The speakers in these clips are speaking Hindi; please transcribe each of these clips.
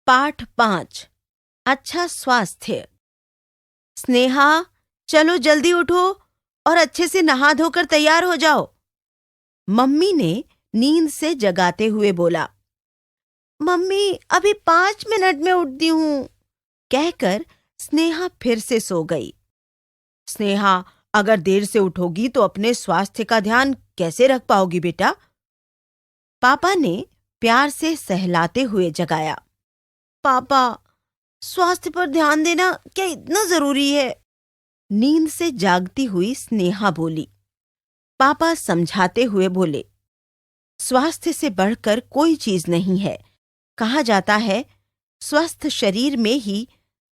पाठ 5 अच्छा स्वास्थ्य। स्नेहा, चलो जल्दी उठो और अच्छे से नहा धोकर तैयार हो जाओ। मम्मी ने नींद से जगाते हुए बोला। मम्मी, अभी 5 मिनट में उठती हूँ, कहकर स्नेहा फिर से सो गई। स्नेहा, अगर देर से उठोगी तो अपने स्वास्थ्य का ध्यान कैसे रख पाओगी बेटा? पापा ने प्यार से सहलाते हुए जगाया। पापा, स्वास्थ्य पर ध्यान देना क्या इतना जरूरी है? नींद से जागती हुई स्नेहा बोली। पापा समझाते हुए बोले, स्वास्थ्य से बढ़कर कोई चीज नहीं है। कहा जाता है, स्वस्थ शरीर में ही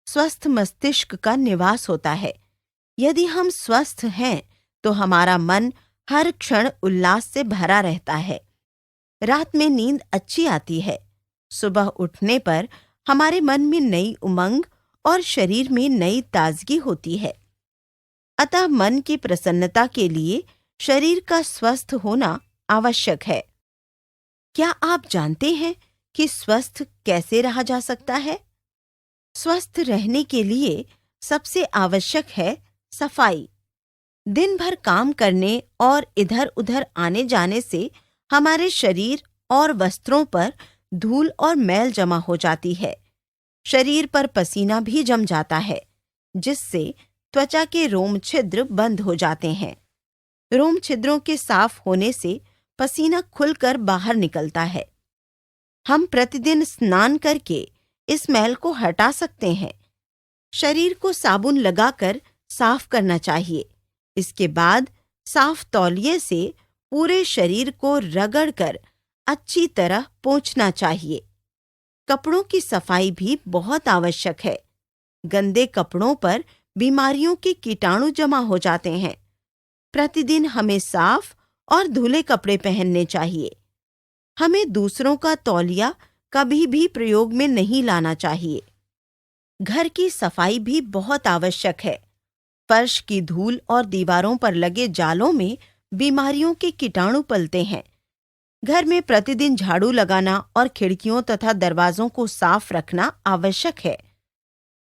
स्वस्थ मस्तिष्क का निवास होता है। यदि हम स्वस्थ हैं तो हमारा मन हर क्षण उल्लास से भरा रहता है। रात में नींद अच्छी आती है। सुबह उठने पर हमारे मन में नई उमंग और शरीर में नई ताजगी होती है। अतः मन की प्रसन्नता के लिए शरीर का स्वस्थ होना आवश्यक है। क्या आप जानते हैं कि स्वस्थ कैसे रहा जा सकता है? स्वस्थ रहने के लिए सबसे आवश्यक है सफाई। दिन भर काम करने और इधर-उधर आने जाने से हमारे शरीर और वस्त्रों पर धूल और मैल जमा हो जाती है। शरीर पर पसीना भी जम जाता है, जिससे त्वचा के रोम छिद्र बंद हो जाते हैं। रोम छिद्रों के साफ होने से पसीना खुलकर बाहर निकलता है। हम प्रतिदिन स्नान करके इस मैल को हटा सकते हैं। शरीर को साबुन लगाकर साफ करना चाहिए। इसके बाद साफ तौलिए से पूरे शरीर को रगड़कर अच्छी तरह पोंछना चाहिए। कपड़ों की सफाई भी बहुत आवश्यक है। गंदे कपड़ों पर बीमारियों के कीटाणु जमा हो जाते हैं। प्रतिदिन हमें साफ और धुले कपड़े पहनने चाहिए। हमें दूसरों का तौलिया कभी भी प्रयोग में नहीं लाना चाहिए। घर की सफाई भी बहुत आवश्यक है। फर्श की धूल और दीवारों पर लगे जालों में बीमारियों के कीटाणु पलते हैं। घर में प्रतिदिन झाड़ू लगाना और खिड़कियों तथा दरवाजों को साफ रखना आवश्यक है।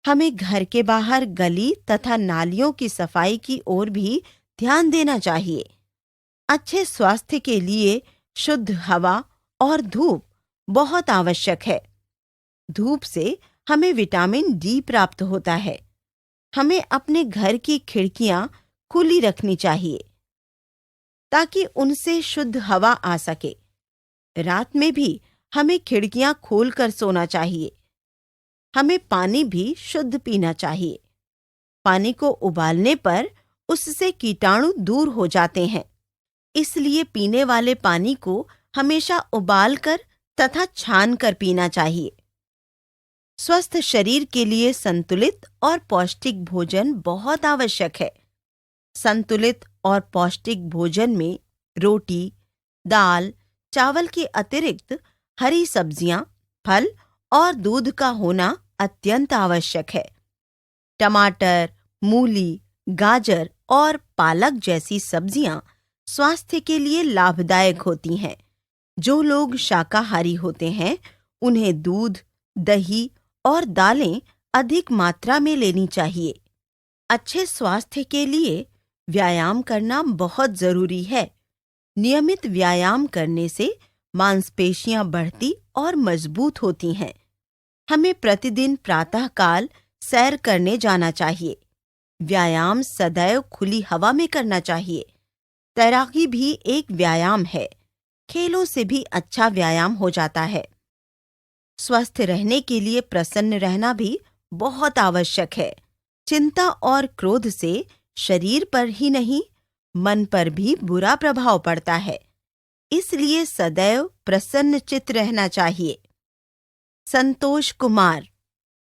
हमें घर के बाहर गली तथा नालियों की सफाई की ओर भी ध्यान देना चाहिए। अच्छे स्वास्थ्य के लिए शुद्ध हवा और धूप बहुत आवश्यक है। धूप से हमें विटामिन डी प्राप्त होता है। हमें अपने घर की खिड़कियां खुली रखनी चाहिए ताकि उनसे शुद्ध हवा आ सके। रात में भी हमें खिड़कियां खोलकर सोना चाहिए। हमें पानी भी शुद्ध पीना चाहिए। पानी को उबालने पर उससे कीटाणु दूर हो जाते हैं। इसलिए पीने वाले पानी को हमेशा उबालकर तथा छानकर पीना चाहिए। स्वस्थ शरीर के लिए संतुलित और पौष्टिक भोजन बहुत आवश्यक है। संतुलित और पौष्टिक भोजन में रोटी, दाल, चावल के अतिरिक्त हरी सब्जियां, फल और दूध का होना अत्यंत आवश्यक है। टमाटर, मूली, गाजर और पालक जैसी सब्जियां स्वास्थ्य के लिए लाभदायक होती हैं। जो लोग शाकाहारी होते हैं, उन्हें दूध, दही और दालें अधिक मात्रा में लेनी चाहिए। अच्छे स्वास्थ्य के लिए व्यायाम करना बहुत जरूरी है। नियमित व्यायाम करने से मांसपेशियां बढ़ती और मजबूत होती हैं। हमें प्रतिदिन प्रातःकाल सैर करने जाना चाहिए। व्यायाम सदैव खुली हवा में करना चाहिए। तैराकी भी एक व्यायाम है। खेलों से भी अच्छा व्यायाम हो जाता है। स्वस्थ रहने के लिए प्रसन्न रहना भी बहुत आवश्यक है। चिंता और क्रोध से शरीर पर ही नहीं, मन पर भी बुरा प्रभाव पड़ता है। इसलिए सदैव प्रसन्नचित्त रहना चाहिए। संतोष कुमार।